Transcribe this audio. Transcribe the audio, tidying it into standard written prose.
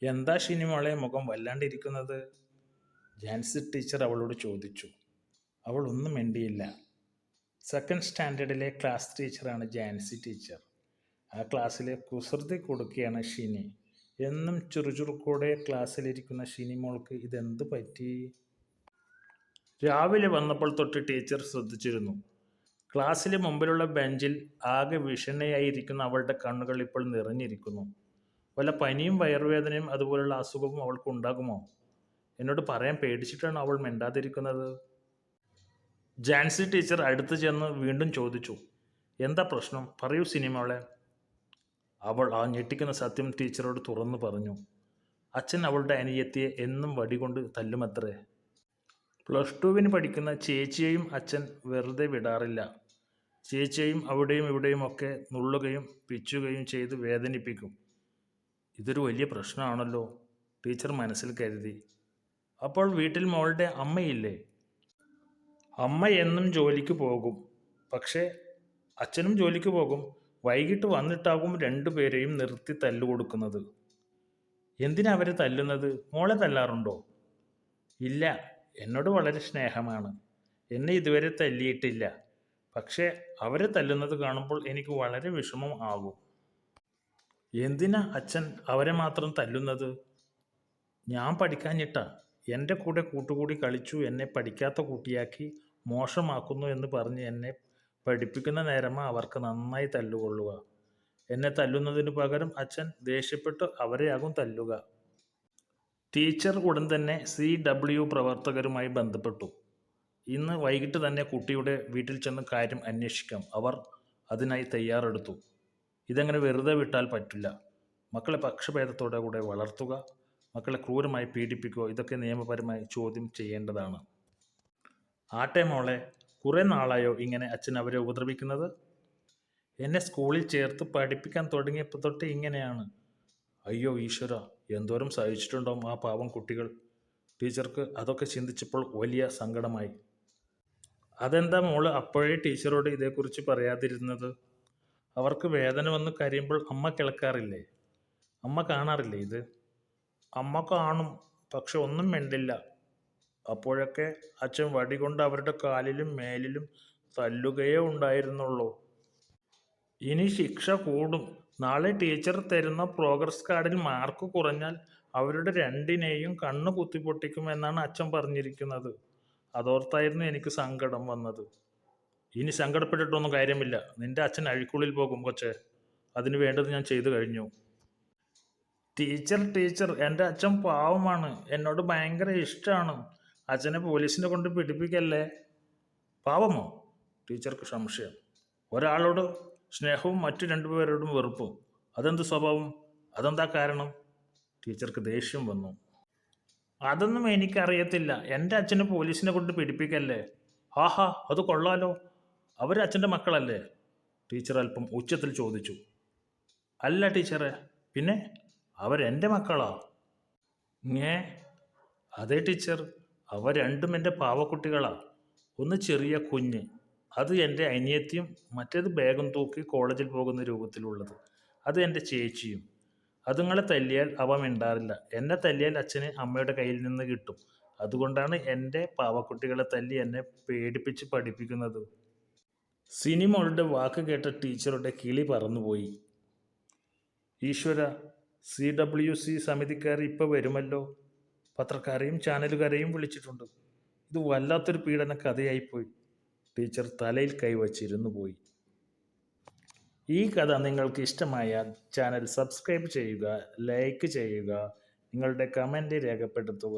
എന്താ ഷിനിമോളെ മുഖം വല്ലാണ്ടിരിക്കുന്നത്? ജാൻസി ടീച്ചർ അവളോട് ചോദിച്ചു. അവൾ ഒന്നും മിണ്ടിയില്ല. സെക്കൻഡ് സ്റ്റാൻഡേർഡിലെ ക്ലാസ് ടീച്ചറാണ് ജാൻസി ടീച്ചർ. ആ ക്ലാസ്സിലെ കുസൃതി കൊടുക്കുകയാണ് ഷിനി. എന്നും ചുറുചുറുക്കോടെ ക്ലാസ്സിലിരിക്കുന്ന ഷിനിമോൾക്ക് ഇതെന്ത് പറ്റി? രാവിലെ വന്നപ്പോൾ തൊട്ട് ടീച്ചർ ശ്രദ്ധിച്ചിരുന്നു. ക്ലാസ്സിലെ മുമ്പിലുള്ള ബെഞ്ചിൽ ആകെ വിഷണ്ണയായിരിക്കുന്ന അവളുടെ കണ്ണുകൾ ഇപ്പോൾ നിറഞ്ഞിരിക്കുന്നു. വല്ല പനിയും വയറുവേദനയും അതുപോലുള്ള അസുഖവും അവൾക്ക് ഉണ്ടാകുമോ? എന്നോട് പറയാൻ പേടിച്ചിട്ടാണ് അവൾ മിണ്ടാതിരിക്കുന്നത്. ജാൻസി ടീച്ചർ അടുത്ത് ചെന്ന് വീണ്ടും ചോദിച്ചു. എന്താ പ്രശ്നം? പറയൂ സിനിമകളെ. അവൾ ആ ഞെട്ടിക്കുന്ന സത്യം ടീച്ചറോട് തുറന്നു പറഞ്ഞു. അച്ഛൻ അവളുടെ അനിയത്തിയെ എന്നും വടികൊണ്ട് തല്ലുമത്രേ. +2 പഠിക്കുന്ന ചേച്ചിയെയും അച്ഛൻ വെറുതെ വിടാറില്ല. ചേച്ചിയെയും അവിടെയും ഇവിടെയും ഒക്കെ നുള്ളുകയും പിച്ചുകയും ചെയ്ത് വേദനിപ്പിക്കും. ഇതൊരു വലിയ പ്രശ്നമാണല്ലോ, ടീച്ചർ മനസ്സിൽ കരുതി. അപ്പോൾ വീട്ടിൽ മോളുടെ അമ്മയില്ലേ? അമ്മ എന്നും ജോലിക്ക് പോകും. പക്ഷേ അച്ഛനും ജോലിക്ക് പോകും. വൈകിട്ട് വന്നിട്ടാകും രണ്ടുപേരെയും നിർത്തി തല്ലുകൊടുക്കുന്നത്. എന്തിനാ അവരെ തല്ലുന്നത്? മോളെ തല്ലാറുണ്ടോ? ഇല്ല, എന്നോട് വളരെ സ്നേഹമാണ്. എന്നെ ഇതുവരെ തല്ലിയിട്ടില്ല. പക്ഷേ അവരെ തല്ലുന്നത് കാണുമ്പോൾ എനിക്ക് വളരെ വിഷമം ആകും. എന്തിനാ അച്ഛൻ അവരെ മാത്രം തല്ലുന്നത്? ഞാൻ പഠിക്കാഞ്ഞിട്ടാ. എൻ്റെ കൂടെ കൂട്ടുകൂടി കളിച്ചു എന്നെ പഠിക്കാത്ത കുട്ടിയാക്കി മോശമാക്കുന്നു എന്ന് പറഞ്ഞ് എന്നെ പഠിപ്പിക്കുന്ന നേരമാ അവർക്ക് നന്നായി തല്ലുകൊള്ളുക. എന്നെ തല്ലുന്നതിന് പകരം അച്ഛൻ ദേഷ്യപ്പെട്ട് അവരെയാകും തല്ലുക. ടീച്ചർ ഉടൻ തന്നെ CW പ്രവർത്തകരുമായി ബന്ധപ്പെട്ടു. ഇന്ന് വൈകിട്ട് തന്നെ കുട്ടിയുടെ വീട്ടിൽ ചെന്ന് കാര്യം അന്വേഷിക്കാം. അവർ അതിനായി തയ്യാറെടുത്തു. ഇതങ്ങനെ വെറുതെ വിട്ടാൽ പറ്റില്ല. മക്കളെ പക്ഷഭേദത്തോടെ കൂടെ വളർത്തുക, മക്കളെ ക്രൂരമായി പീഡിപ്പിക്കുക, ഇതൊക്കെ നിയമപരമായി ചോദ്യം ചെയ്യേണ്ടതാണ്. ആട്ടെ മോളെ, കുറേ നാളായോ ഇങ്ങനെ അച്ഛൻ അവരെ ഉപദ്രവിക്കുന്നത്? എന്നെ സ്കൂളിൽ ചേർത്ത് പഠിപ്പിക്കാൻ തുടങ്ങിയപ്പോൾ തൊട്ട് ഇങ്ങനെയാണ്. അയ്യോ ഈശ്വര, എന്തോരം സഹിച്ചിട്ടുണ്ടാവും ആ പാവം കുട്ടികൾ. ടീച്ചർക്ക് അതൊക്കെ ചിന്തിച്ചപ്പോൾ വലിയ സങ്കടമായി. അതെന്താ മോള് അപ്പോഴേ ടീച്ചറോട് ഇതേക്കുറിച്ച് പറയാതിരുന്നത്? അവർക്ക് വേദന വന്ന് കരയുമ്പോൾ അമ്മ കേൾക്കാറില്ലേ? അമ്മ കാണാറില്ലേ ഇത്? അമ്മ കാണും, പക്ഷെ ഒന്നും മിണ്ടില്ല. അപ്പോഴൊക്കെ അച്ഛൻ വടി കൊണ്ട് അവരുടെ കാലിലും മേലിലും തല്ലുകയേ ഉണ്ടായിരുന്നുള്ളൂ. ഇനി ശിക്ഷ കൂടും. നാളെ ടീച്ചർ തരുന്ന പ്രോഗ്രസ് കാർഡിൽ മാർക്ക് കുറഞ്ഞാൽ അവരുടെ രണ്ടിനെയും കണ്ണ് കുത്തിപ്പൊട്ടിക്കും എന്നാണ് അച്ഛൻ പറഞ്ഞിരിക്കുന്നത്. അതോർത്തായിരുന്നു എനിക്ക് സങ്കടം വന്നത്. ഇനി സങ്കടപ്പെട്ടിട്ടൊന്നും കാര്യമില്ല. നിന്റെ അച്ഛൻ അഴിക്കുള്ളിൽ പോകും കൊച്ചേ. അതിന് വേണ്ടത് ഞാൻ ചെയ്തു കഴിഞ്ഞു. ടീച്ചർ, എൻ്റെ അച്ഛൻ പാവമാണ്. എന്നോട് ഭയങ്കര ഇഷ്ടമാണ്. അച്ഛനെ പോലീസിനെ കൊണ്ട് പിടിപ്പിക്കല്ലേ. പാവമോ? ടീച്ചർക്ക് സംശയം. ഒരാളോട് സ്നേഹവും മറ്റു രണ്ടുപേരോടും വെറുപ്പും. അതെന്ത് സ്വഭാവം? അതെന്താ കാരണം? ടീച്ചർക്ക് ദേഷ്യം വന്നു. അതൊന്നും എനിക്കറിയത്തില്ല. എൻ്റെ അച്ഛനെ പോലീസിനെ കൊണ്ട് പിടിപ്പിക്കല്ലേ. ആഹാ, അത് കൊള്ളാലോ. അവർ അച്ഛൻ്റെ മക്കളല്ലേ? ടീച്ചർ അല്പം ഉച്ചത്തിൽ ചോദിച്ചു. അല്ല ടീച്ചറെ, പിന്നെ അവരെൻ്റെ മക്കളാ. ഞേ അതെ ടീച്ചർ, അവ രണ്ടും എൻ്റെ പാവക്കുട്ടികളാ. ഒന്ന് ചെറിയ കുഞ്ഞ്, അത് എൻ്റെ അനിയത്തിയും. മറ്റേത് ബാഗും തൂക്കി കോളേജിൽ പോകുന്ന രൂപത്തിലുള്ളത്, അത് എൻ്റെ ചേച്ചിയും. അതുങ്ങളെ തല്ലിയാൽ അവ മിണ്ടാറില്ല. എന്നെ തല്ലിയാൽ അച്ഛന് അമ്മയുടെ കയ്യിൽ നിന്ന് കിട്ടും. അതുകൊണ്ടാണ് എൻ്റെ പാവക്കുട്ടികളെ തല്ലി എന്നെ പേടിപ്പിച്ച് പഠിപ്പിക്കുന്നത്. സിനിമകളുടെ വാക്ക് കേട്ട ടീച്ചറുടെ കിളി പറന്നുപോയി. ഈശ്വര, CWC സമിതിക്കാർ ഇപ്പോൾ വരുമല്ലോ. പത്രക്കാരെയും ചാനലുകാരെയും വിളിച്ചിട്ടുണ്ട്. ഇത് വല്ലാത്തൊരു പീഡന കഥയായിപ്പോയി. ടീച്ചർ തലയിൽ കൈവച്ചിരുന്നു പോയി. ഈ കഥ നിങ്ങൾക്ക് ഇഷ്ടമായാൽ ചാനൽ സബ്സ്ക്രൈബ് ചെയ്യുക, ലൈക്ക് ചെയ്യുക, നിങ്ങളുടെ കമൻറ്റ് രേഖപ്പെടുത്തുക.